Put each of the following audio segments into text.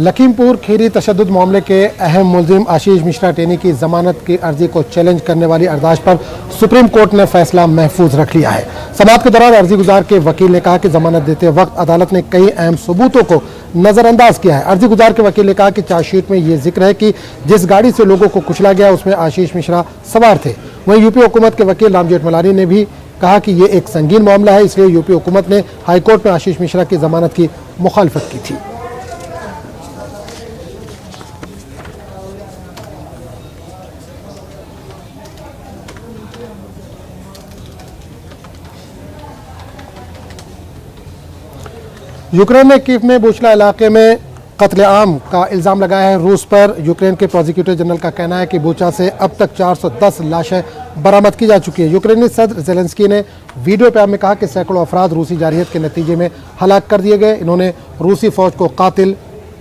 लखीमपुर खीरी तशद्दुद मामले के अहम मुलजिम आशीष मिश्रा टेनी की जमानत की अर्जी को चैलेंज करने वाली अर्दाश पर सुप्रीम कोर्ट ने फैसला महफूज रख लिया है। समाअत के दौरान अर्जी गुजार के वकील ने कहा कि जमानत देते वक्त अदालत ने कई अहम सबूतों को नजरअंदाज किया है। अर्जी गुजार के वकील ने कहा कि चार्जशीट में ये जिक्र है कि जिस गाड़ी से लोगों को कुचला गया उसमें आशीष मिश्रा सवार थे। वहीं यूपी हुकूमत के वकील राम जेठमलानी ने भी कहा कि ये एक संगीन मामला है, इसलिए यूपी हुकूमत ने हाईकोर्ट में आशीष मिश्रा की जमानत की मुखालफत की थी। यूक्रेन ने कीव में बुशला इलाके में कत्लेआम का इल्ज़ाम लगाया है रूस पर। यूक्रेन के प्रोसिक्यूटर जनरल का कहना है कि बुचा से अब तक 410 लाशें बरामद की जा चुकी है। यूक्रेनी सदर ज़ेलेंस्की ने वीडियो पैगाम में कहा कि सैकड़ों अफराद रूसी जारहियत के नतीजे में हलाक कर दिए गए। इन्होंने रूसी फौज को कातिल,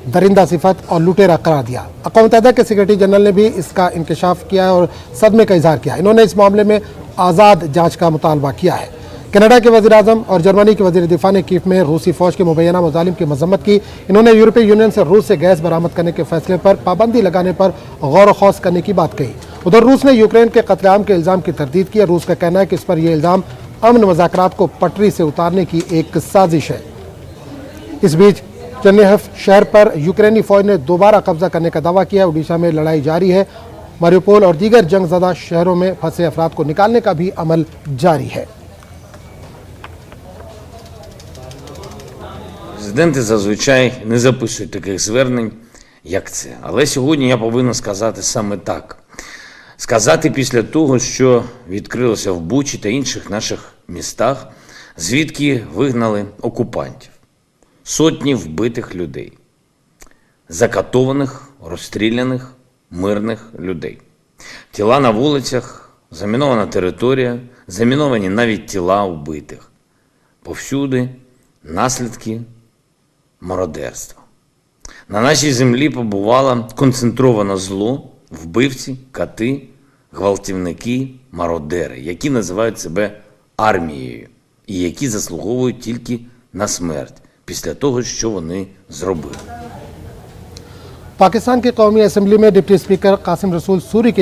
दरिंदा सिफत और लुटेरा करार दिया। अक़वाम मुत्तहिदा के सेक्रेटरी जनरल ने भी इसका इंकशाफ किया है और सदमे का इजहार किया। इन्होंने इस मामले में आज़ाद जाँच का मुतालबा किया है। कनाडा के वज़ीर-ए-आज़म और जर्मनी के वज़ीर दिफा ने कीव में रूसी फौज के मुबैना मज़ालिम की मजम्मत की। इन्होंने यूरोपीय यूनियन से रूस से गैस बरामद करने के फैसले पर पाबंदी लगाने पर गौर खौस करने की बात कही। उधर रूस ने यूक्रेन के कत्लेआम के इल्ज़ाम की तरदीद की। रूस का कहना है कि इस पर यह इल्ज़ाम अमन मुज़ाकरात को पटरी से उतारने की एक साजिश है। इस बीच चेर्निहिव शहर पर यूक्रेनी फौज ने दोबारा कब्जा करने का दावा किया है। ओडिशा में लड़ाई जारी है। मारिउपोल और दीगर जंगज़दा शहरों में फंसे अफराद को निकालने का भी अमल जारी है। Президенти зазвичай не записують таких звернень, як це. Але сьогодні я повинен сказати саме так. Сказати після того, що відкрилося в Бучі та інших наших містах, звідки вигнали окупантів. Сотні вбитих людей. Закатованих, розстріляних, мирних людей. Тіла на вулицях, замінована територія, заміновані навіть тіла вбитих. Повсюди наслідки мародерства. На нашій землі побувало концентроване зло, вбивці, кати, гвалтівники, мародери, які називають себе армією і які заслуговують тільки на смерть після того, що вони зробили. पाकिस्तान की कौमी असम्बली में डिप्टी स्पीकर कासिम रसूल सूरी की